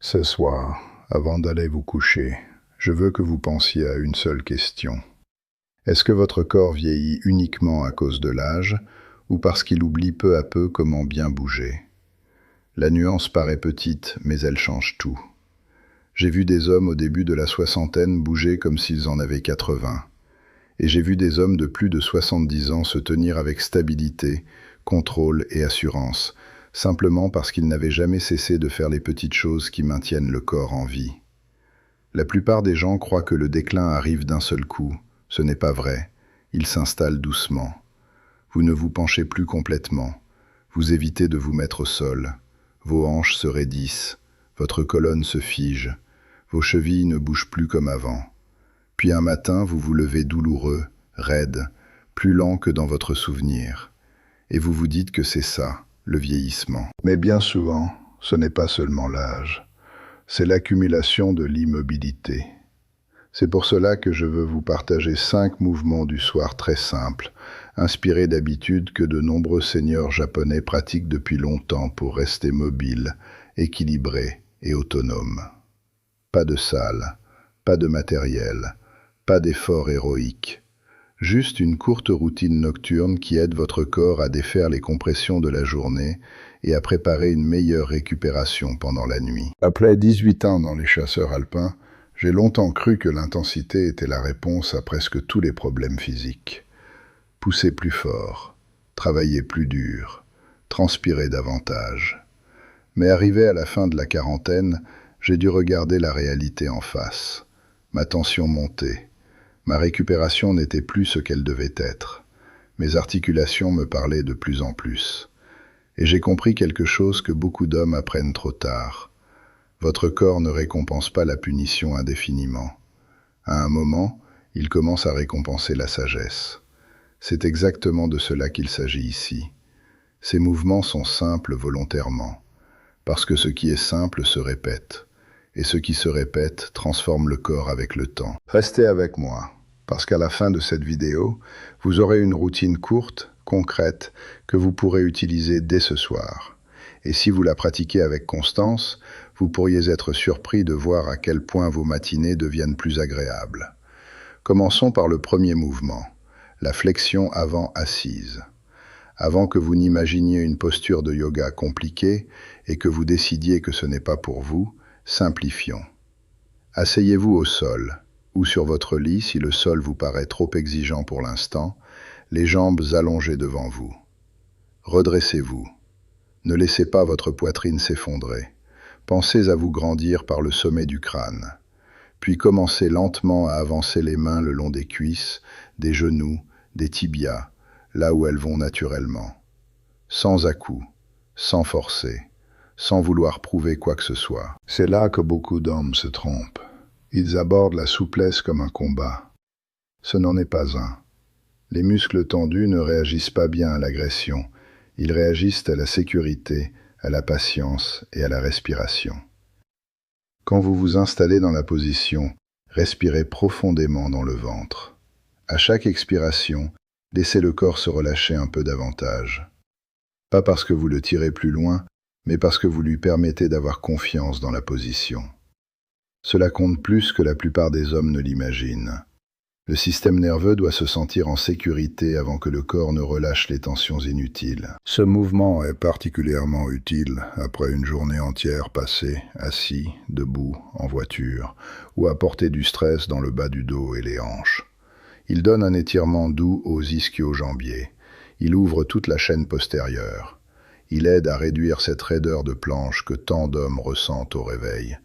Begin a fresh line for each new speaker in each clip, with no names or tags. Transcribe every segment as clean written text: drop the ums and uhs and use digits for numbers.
Ce soir, avant d'aller vous coucher, je veux que vous pensiez à une seule question. Est-ce que votre corps vieillit uniquement à cause de l'âge ou parce qu'il oublie peu à peu comment bien bouger? La nuance paraît petite, mais elle change tout. J'ai vu des hommes au début de la soixantaine bouger comme s'ils en avaient 80. Et j'ai vu des hommes de plus de 70 ans se tenir avec stabilité, contrôle et assurance, simplement parce qu'ils n'avaient jamais cessé de faire les petites choses qui maintiennent le corps en vie. La plupart des gens croient que le déclin arrive d'un seul coup. Ce n'est pas vrai. Il s'installe doucement. Vous ne vous penchez plus complètement. Vous évitez de vous mettre au sol. Vos hanches se raidissent. Votre colonne se fige. Vos chevilles ne bougent plus comme avant. Puis un matin, vous vous levez douloureux, raide, plus lent que dans votre souvenir. Et vous vous dites que c'est ça, le vieillissement. Mais bien souvent, ce n'est pas seulement l'âge. C'est l'accumulation de l'immobilité. C'est pour cela que je veux vous partager 5 mouvements du soir très simples, inspirés d'habitudes que de nombreux seigneurs japonais pratiquent depuis longtemps pour rester mobiles, équilibrés et autonomes. Pas de salle, pas de matériel, pas d'effort héroïque. Juste une courte routine nocturne qui aide votre corps à défaire les compressions de la journée et à préparer une meilleure récupération pendant la nuit. Après 18 ans dans les chasseurs alpins, j'ai longtemps cru que l'intensité était la réponse à presque tous les problèmes physiques. Pousser plus fort, travailler plus dur, transpirer davantage. Mais arrivé à la fin de la quarantaine, j'ai dû regarder la réalité en face. Ma tension montait. Ma récupération n'était plus ce qu'elle devait être. Mes articulations me parlaient de plus en plus. Et j'ai compris quelque chose que beaucoup d'hommes apprennent trop tard. Votre corps ne récompense pas la punition indéfiniment. À un moment, il commence à récompenser la sagesse. C'est exactement de cela qu'il s'agit ici. Ces mouvements sont simples volontairement, parce que ce qui est simple se répète, et ce qui se répète transforme le corps avec le temps. Restez avec moi, parce qu'à la fin de cette vidéo, vous aurez une routine courte, concrète, que vous pourrez utiliser dès ce soir. Et si vous la pratiquez avec constance, vous pourriez être surpris de voir à quel point vos matinées deviennent plus agréables. Commençons par le premier mouvement, la flexion avant assise. Avant que vous n'imaginiez une posture de yoga compliquée et que vous décidiez que ce n'est pas pour vous, simplifions. Asseyez-vous au sol, ou sur votre lit si le sol vous paraît trop exigeant pour l'instant, les jambes allongées devant vous. Redressez-vous. Ne laissez pas votre poitrine s'effondrer. Pensez à vous grandir par le sommet du crâne. Puis commencez lentement à avancer les mains le long des cuisses, des genoux, des tibias, là où elles vont naturellement. Sans à-coups, sans forcer, sans vouloir prouver quoi que ce soit. C'est là que beaucoup d'hommes se trompent. Ils abordent la souplesse comme un combat. Ce n'en est pas un. Les muscles tendus ne réagissent pas bien à l'agression. Ils réagissent à la sécurité, à la patience et à la respiration. Quand vous vous installez dans la position, respirez profondément dans le ventre. À chaque expiration, laissez le corps se relâcher un peu davantage. Pas parce que vous le tirez plus loin, mais parce que vous lui permettez d'avoir confiance dans la position. Cela compte plus que la plupart des hommes ne l'imaginent. Le système nerveux doit se sentir en sécurité avant que le corps ne relâche les tensions inutiles. Ce mouvement est particulièrement utile après une journée entière passée assis, debout, en voiture, ou à porter du stress dans le bas du dos et les hanches. Il donne un étirement doux aux ischio-jambiers. Il ouvre toute la chaîne postérieure. Il aide à réduire cette raideur de planche que tant d'hommes ressentent au réveil.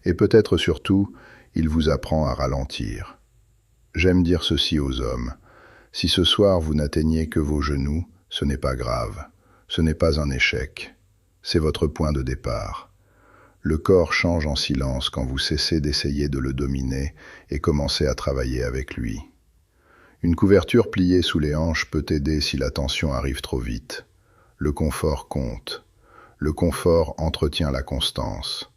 Et peut-être surtout, il vous apprend à ralentir. J'aime dire ceci aux hommes. Si ce soir vous n'atteignez que vos genoux, ce n'est pas grave. Ce n'est pas un échec. C'est votre point de départ. Le corps change en silence quand vous cessez d'essayer de le dominer et commencez à travailler avec lui. Une couverture pliée sous les hanches peut aider si la tension arrive trop vite. Le confort compte. Le confort entretient la constance.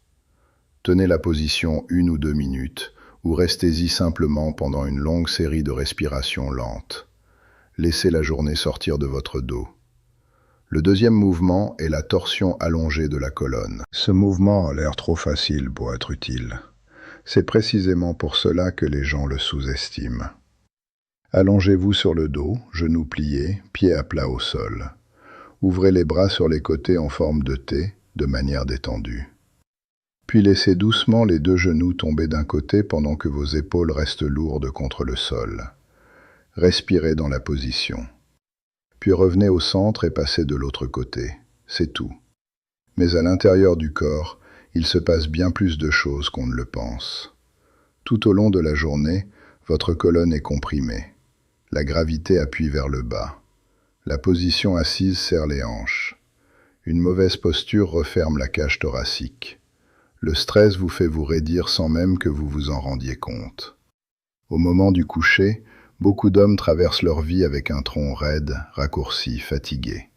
Tenez la position 1 ou 2 minutes, ou restez-y simplement pendant une longue série de respirations lentes. Laissez la journée sortir de votre dos. Le deuxième mouvement est la torsion allongée de la colonne. Ce mouvement a l'air trop facile pour être utile. C'est précisément pour cela que les gens le sous-estiment. Allongez-vous sur le dos, genoux pliés, pieds à plat au sol. Ouvrez les bras sur les côtés en forme de T, de manière détendue. Puis laissez doucement les deux genoux tomber d'un côté pendant que vos épaules restent lourdes contre le sol. Respirez dans la position. Puis revenez au centre et passez de l'autre côté. C'est tout. Mais à l'intérieur du corps, il se passe bien plus de choses qu'on ne le pense. Tout au long de la journée, votre colonne est comprimée. La gravité appuie vers le bas. La position assise serre les hanches. Une mauvaise posture referme la cage thoracique. Le stress vous fait vous raidir sans même que vous vous en rendiez compte. Au moment du coucher, beaucoup d'hommes traversent leur vie avec un tronc raide, raccourci, fatigué.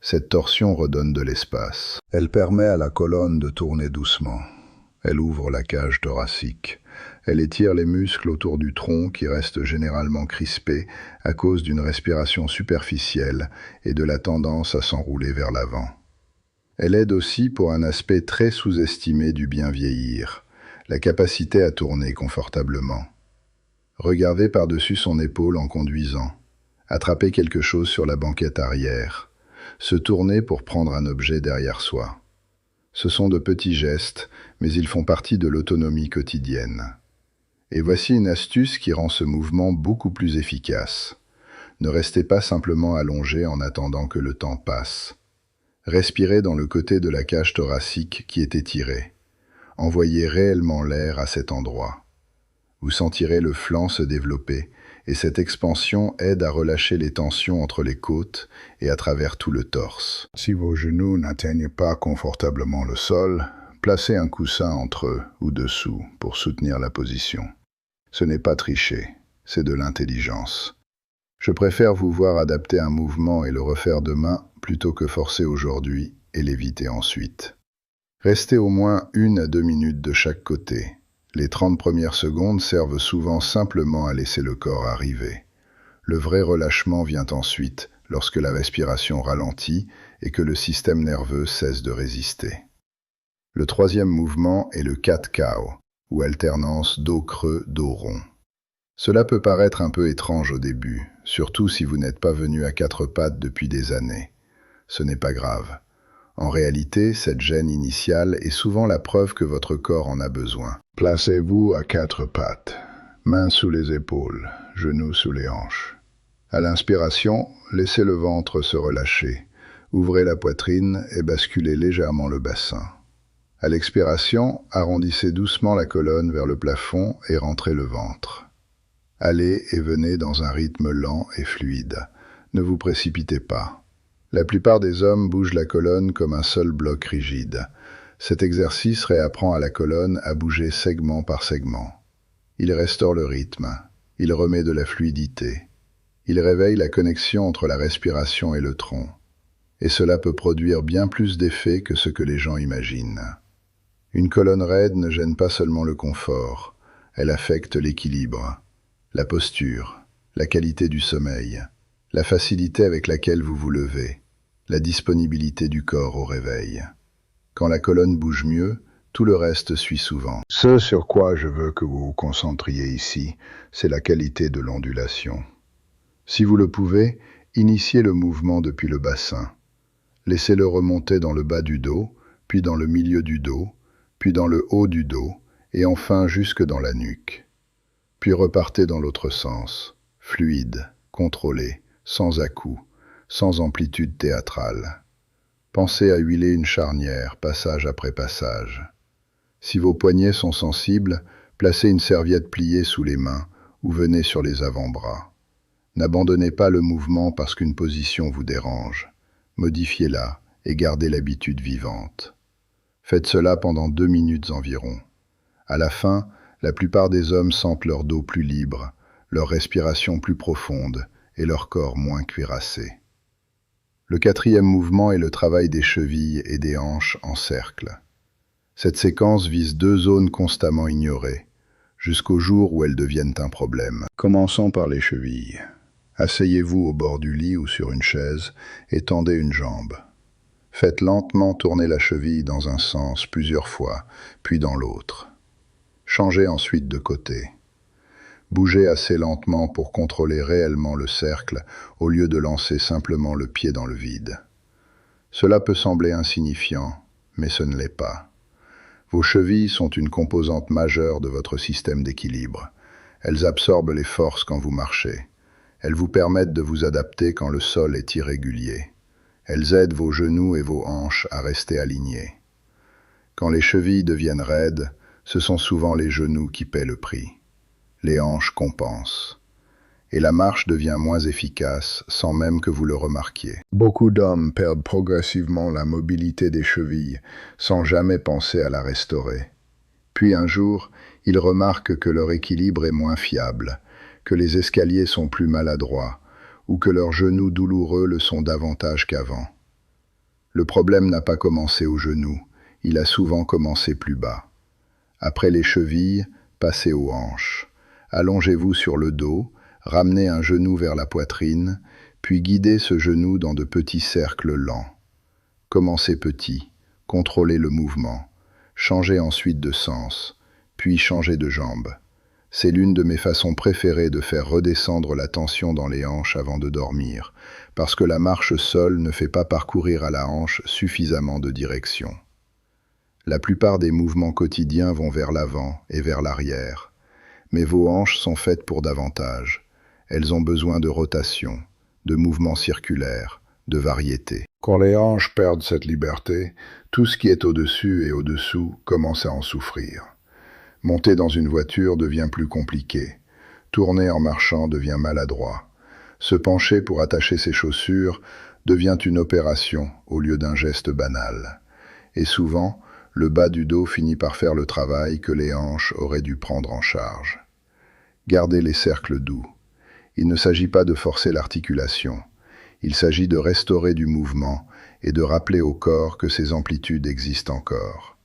Cette torsion redonne de l'espace. Elle permet à la colonne de tourner doucement. Elle ouvre la cage thoracique. Elle étire les muscles autour du tronc qui restent généralement crispés à cause d'une respiration superficielle et de la tendance à s'enrouler vers l'avant. Elle aide aussi pour un aspect très sous-estimé du bien vieillir, la capacité à tourner confortablement. Regardez par-dessus son épaule en conduisant. Attrapez quelque chose sur la banquette arrière. Se tourner pour prendre un objet derrière soi. Ce sont de petits gestes, mais ils font partie de l'autonomie quotidienne. Et voici une astuce qui rend ce mouvement beaucoup plus efficace. Ne restez pas simplement allongé en attendant que le temps passe. Respirez dans le côté de la cage thoracique qui est étiré. Envoyez réellement l'air à cet endroit. Vous sentirez le flanc se développer, et cette expansion aide à relâcher les tensions entre les côtes et à travers tout le torse. Si vos genoux n'atteignent pas confortablement le sol, placez un coussin entre eux ou dessous pour soutenir la position. Ce n'est pas tricher, c'est de l'intelligence. Je préfère vous voir adapter un mouvement et le refaire demain plutôt que forcer aujourd'hui et l'éviter ensuite. Restez au moins 1 à 2 minutes de chaque côté. Les 30 premières secondes servent souvent simplement à laisser le corps arriver. Le vrai relâchement vient ensuite, lorsque la respiration ralentit et que le système nerveux cesse de résister. Le troisième mouvement est le cat-cow, ou alternance dos creux, dos rond. Cela peut paraître un peu étrange au début, surtout si vous n'êtes pas venu à 4 pattes depuis des années. Ce n'est pas grave. En réalité, cette gêne initiale est souvent la preuve que votre corps en a besoin. Placez-vous à 4 pattes, mains sous les épaules, genoux sous les hanches. À l'inspiration, laissez le ventre se relâcher. Ouvrez la poitrine et basculez légèrement le bassin. À l'expiration, arrondissez doucement la colonne vers le plafond et rentrez le ventre. Allez et venez dans un rythme lent et fluide. Ne vous précipitez pas. La plupart des hommes bougent la colonne comme un seul bloc rigide. Cet exercice réapprend à la colonne à bouger segment par segment. Il restaure le rythme. Il remet de la fluidité. Il réveille la connexion entre la respiration et le tronc. Et cela peut produire bien plus d'effets que ce que les gens imaginent. Une colonne raide ne gêne pas seulement le confort, elle affecte l'équilibre, la posture, la qualité du sommeil, la facilité avec laquelle vous vous levez, la disponibilité du corps au réveil. Quand la colonne bouge mieux, tout le reste suit souvent. Ce sur quoi je veux que vous vous concentriez ici, c'est la qualité de l'ondulation. Si vous le pouvez, initiez le mouvement depuis le bassin. Laissez-le remonter dans le bas du dos, puis dans le milieu du dos, puis dans le haut du dos, et enfin jusque dans la nuque. Puis repartez dans l'autre sens, fluide, contrôlé, sans à-coups, sans amplitude théâtrale. Pensez à huiler une charnière, passage après passage. Si vos poignets sont sensibles, placez une serviette pliée sous les mains ou venez sur les avant-bras. N'abandonnez pas le mouvement parce qu'une position vous dérange. Modifiez-la et gardez l'habitude vivante. Faites cela pendant 2 minutes environ. À la fin, la plupart des hommes sentent leur dos plus libre, leur respiration plus profonde et leur corps moins cuirassé. Le 4e mouvement est le travail des chevilles et des hanches en cercle. Cette séquence vise 2 zones constamment ignorées, jusqu'au jour où elles deviennent un problème. Commençons par les chevilles. Asseyez-vous au bord du lit ou sur une chaise et tendez une jambe. Faites lentement tourner la cheville dans un sens plusieurs fois, puis dans l'autre. Changez ensuite de côté. Bougez assez lentement pour contrôler réellement le cercle au lieu de lancer simplement le pied dans le vide. Cela peut sembler insignifiant, mais ce ne l'est pas. Vos chevilles sont une composante majeure de votre système d'équilibre. Elles absorbent les forces quand vous marchez. Elles vous permettent de vous adapter quand le sol est irrégulier. Elles aident vos genoux et vos hanches à rester alignés. Quand les chevilles deviennent raides, ce sont souvent les genoux qui paient le prix. Les hanches compensent. Et la marche devient moins efficace sans même que vous le remarquiez. Beaucoup d'hommes perdent progressivement la mobilité des chevilles sans jamais penser à la restaurer. Puis un jour, ils remarquent que leur équilibre est moins fiable, que les escaliers sont plus maladroits ou que leurs genoux douloureux le sont davantage qu'avant. Le problème n'a pas commencé aux genoux, il a souvent commencé plus bas. Après les chevilles, passez aux hanches. Allongez-vous sur le dos, ramenez un genou vers la poitrine, puis guidez ce genou dans de petits cercles lents. Commencez petit, contrôlez le mouvement, changez ensuite de sens, puis changez de jambe. C'est l'une de mes façons préférées de faire redescendre la tension dans les hanches avant de dormir, parce que la marche seule ne fait pas parcourir à la hanche suffisamment de direction. La plupart des mouvements quotidiens vont vers l'avant et vers l'arrière, mais vos hanches sont faites pour davantage. Elles ont besoin de rotation, de mouvements circulaires, de variété. Quand les hanches perdent cette liberté, tout ce qui est au-dessus et au-dessous commence à en souffrir. Monter dans une voiture devient plus compliqué. Tourner en marchant devient maladroit. Se pencher pour attacher ses chaussures devient une opération au lieu d'un geste banal. Et souvent, le bas du dos finit par faire le travail que les hanches auraient dû prendre en charge. Gardez les cercles doux. Il ne s'agit pas de forcer l'articulation. Il s'agit de restaurer du mouvement et de rappeler au corps que ces amplitudes existent encore.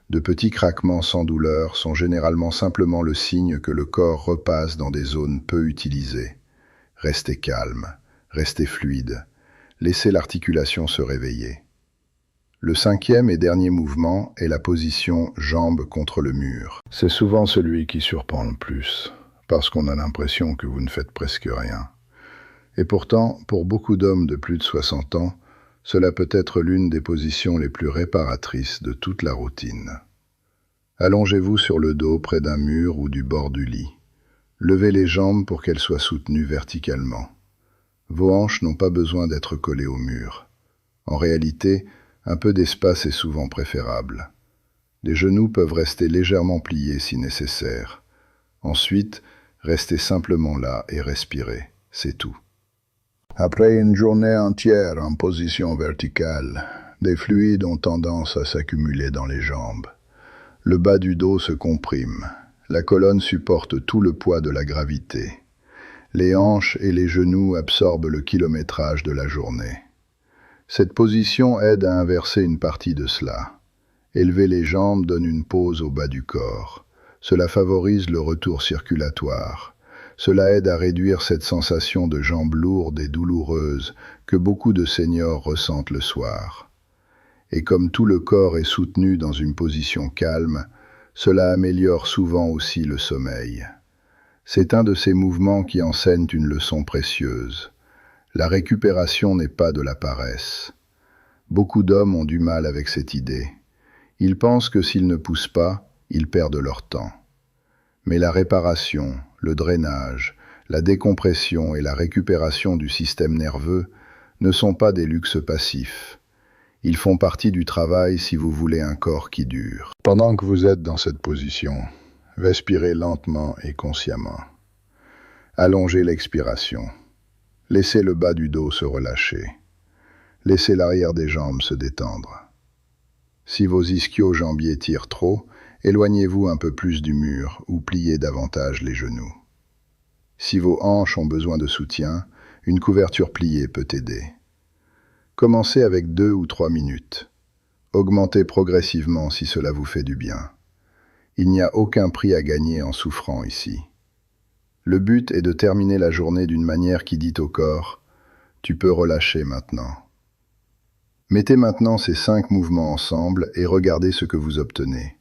De petits craquements sans douleur sont généralement simplement le signe que le corps repasse dans des zones peu utilisées. Restez calme, restez fluide, laissez l'articulation se réveiller. Le cinquième et dernier mouvement est la position jambes contre le mur. C'est souvent celui qui surprend le plus, parce qu'on a l'impression que vous ne faites presque rien. Et pourtant, pour beaucoup d'hommes de plus de 60 ans, cela peut être l'une des positions les plus réparatrices de toute la routine. Allongez-vous sur le dos près d'un mur ou du bord du lit. Levez les jambes pour qu'elles soient soutenues verticalement. Vos hanches n'ont pas besoin d'être collées au mur. En réalité, un peu d'espace est souvent préférable. Les genoux peuvent rester légèrement pliés si nécessaire. Ensuite, restez simplement là et respirez, c'est tout. Après une journée entière en position verticale, des fluides ont tendance à s'accumuler dans les jambes. Le bas du dos se comprime. La colonne supporte tout le poids de la gravité. Les hanches et les genoux absorbent le kilométrage de la journée. Cette position aide à inverser une partie de cela. Élever les jambes donne une pause au bas du corps. Cela favorise le retour circulatoire. Cela aide à réduire cette sensation de jambes lourdes et douloureuses que beaucoup de seniors ressentent le soir. Et comme tout le corps est soutenu dans une position calme, cela améliore souvent aussi le sommeil. C'est un de ces mouvements qui enseignent une leçon précieuse. La récupération n'est pas de la paresse. Beaucoup d'hommes ont du mal avec cette idée. Ils pensent que s'ils ne poussent pas, ils perdent leur temps. Mais la réparation, le drainage, la décompression et la récupération du système nerveux ne sont pas des luxes passifs. Ils font partie du travail si vous voulez un corps qui dure. Pendant que vous êtes dans cette position, respirez lentement et consciemment. Allongez l'expiration. Laissez le bas du dos se relâcher. Laissez l'arrière des jambes se détendre. Si vos ischio-jambiers tirent trop, éloignez-vous un peu plus du mur ou pliez davantage les genoux. Si vos hanches ont besoin de soutien, une couverture pliée peut aider. Commencez avec 2 ou 3 minutes. Augmentez progressivement si cela vous fait du bien. Il n'y a aucun prix à gagner en souffrant ici. Le but est de terminer la journée d'une manière qui dit au corps « Tu peux relâcher maintenant ». Mettez maintenant ces 5 mouvements ensemble et regardez ce que vous obtenez.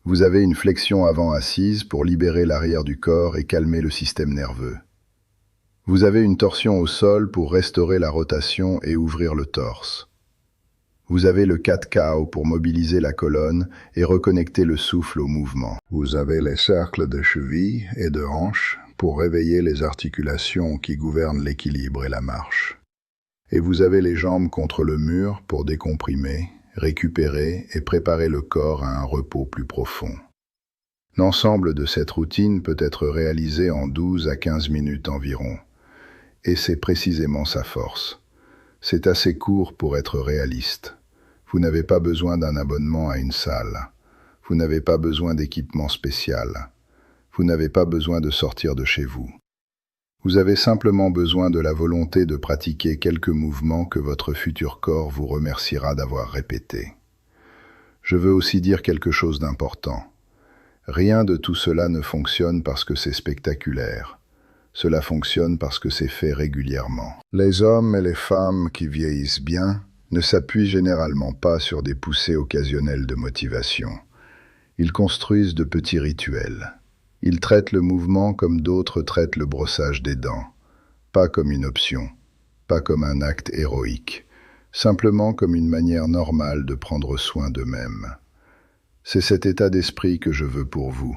Vous avez une flexion avant assise pour libérer l'arrière du corps et calmer le système nerveux. Vous avez une torsion au sol pour restaurer la rotation et ouvrir le torse. Vous avez le 4-KO pour mobiliser la colonne et reconnecter le souffle au mouvement. Vous avez les cercles de cheville et de hanche pour réveiller les articulations qui gouvernent l'équilibre et la marche. Et vous avez les jambes contre le mur pour décomprimer, récupérer et préparer le corps à un repos plus profond. L'ensemble de cette routine peut être réalisé en 12 à 15 minutes environ. Et c'est précisément sa force. C'est assez court pour être réaliste. Vous n'avez pas besoin d'un abonnement à une salle. Vous n'avez pas besoin d'équipement spécial. Vous n'avez pas besoin de sortir de chez vous. Vous avez simplement besoin de la volonté de pratiquer quelques mouvements que votre futur corps vous remerciera d'avoir répétés. Je veux aussi dire quelque chose d'important. Rien de tout cela ne fonctionne parce que c'est spectaculaire. Cela fonctionne parce que c'est fait régulièrement. Les hommes et les femmes qui vieillissent bien ne s'appuient généralement pas sur des poussées occasionnelles de motivation. Ils construisent de petits rituels. Ils traitent le mouvement comme d'autres traitent le brossage des dents, pas comme une option, pas comme un acte héroïque, simplement comme une manière normale de prendre soin d'eux-mêmes. C'est cet état d'esprit que je veux pour vous,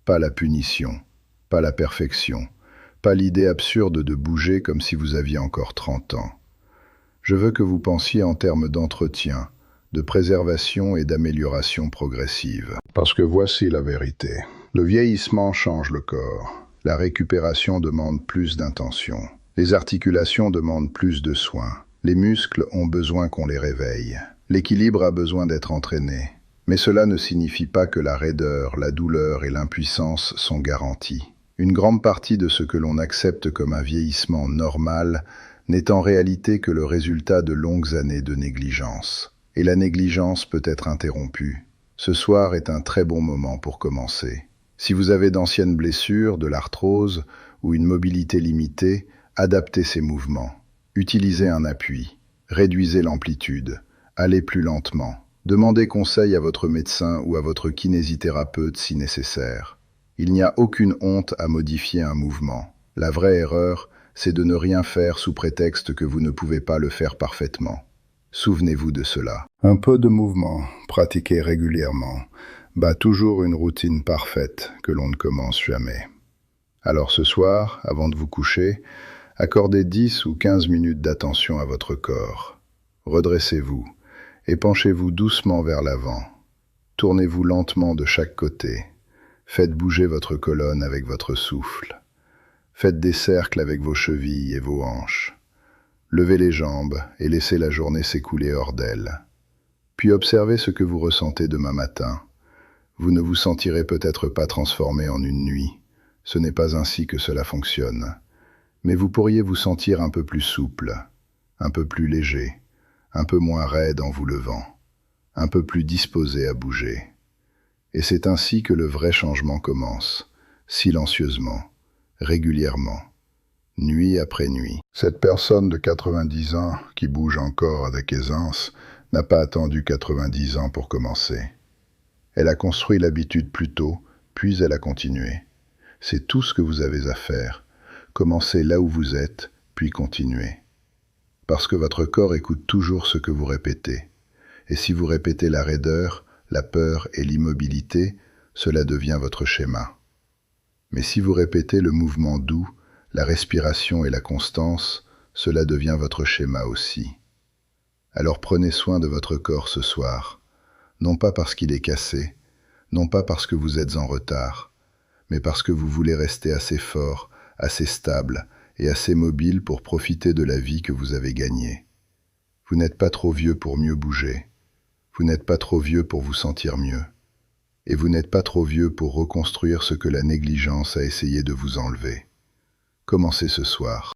pas la punition, pas la perfection, pas l'idée absurde de bouger comme si vous aviez encore 30 ans. Je veux que vous pensiez en termes d'entretien, de préservation et d'amélioration progressive. Parce que voici la vérité. Le vieillissement change le corps. La récupération demande plus d'intention. Les articulations demandent plus de soins. Les muscles ont besoin qu'on les réveille. L'équilibre a besoin d'être entraîné. Mais cela ne signifie pas que la raideur, la douleur et l'impuissance sont garanties. Une grande partie de ce que l'on accepte comme un vieillissement normal n'est en réalité que le résultat de longues années de négligence. Et la négligence peut être interrompue. Ce soir est un très bon moment pour commencer. Si vous avez d'anciennes blessures, de l'arthrose ou une mobilité limitée, adaptez ces mouvements. Utilisez un appui. Réduisez l'amplitude. Allez plus lentement. Demandez conseil à votre médecin ou à votre kinésithérapeute si nécessaire. Il n'y a aucune honte à modifier un mouvement. La vraie erreur, c'est de ne rien faire sous prétexte que vous ne pouvez pas le faire parfaitement. Souvenez-vous de cela. Un peu de mouvement, pratiqué régulièrement, bat toujours une routine parfaite que l'on ne commence jamais. Alors ce soir, avant de vous coucher, accordez 10 ou 15 minutes d'attention à votre corps. Redressez-vous et penchez-vous doucement vers l'avant. Tournez-vous lentement de chaque côté. Faites bouger votre colonne avec votre souffle. Faites des cercles avec vos chevilles et vos hanches. Levez les jambes et laissez la journée s'écouler hors d'elle. Puis observez ce que vous ressentez demain matin. Vous ne vous sentirez peut-être pas transformé en une nuit. Ce n'est pas ainsi que cela fonctionne. Mais vous pourriez vous sentir un peu plus souple, un peu plus léger, un peu moins raide en vous levant, un peu plus disposé à bouger. Et c'est ainsi que le vrai changement commence, silencieusement, régulièrement, nuit après nuit. Cette personne de 90 ans qui bouge encore avec aisance n'a pas attendu 90 ans pour commencer. Elle a construit l'habitude plus tôt, puis elle a continué. C'est tout ce que vous avez à faire. Commencez là où vous êtes, puis continuez. Parce que votre corps écoute toujours ce que vous répétez. Et si vous répétez la raideur, la peur et l'immobilité, cela devient votre schéma. Mais si vous répétez le mouvement doux, la respiration et la constance, cela devient votre schéma aussi. Alors prenez soin de votre corps ce soir, non pas parce qu'il est cassé, non pas parce que vous êtes en retard, mais parce que vous voulez rester assez fort, assez stable et assez mobile pour profiter de la vie que vous avez gagnée. Vous n'êtes pas trop vieux pour mieux bouger. Vous n'êtes pas trop vieux pour vous sentir mieux. Et vous n'êtes pas trop vieux pour reconstruire ce que la négligence a essayé de vous enlever. Commencez ce soir.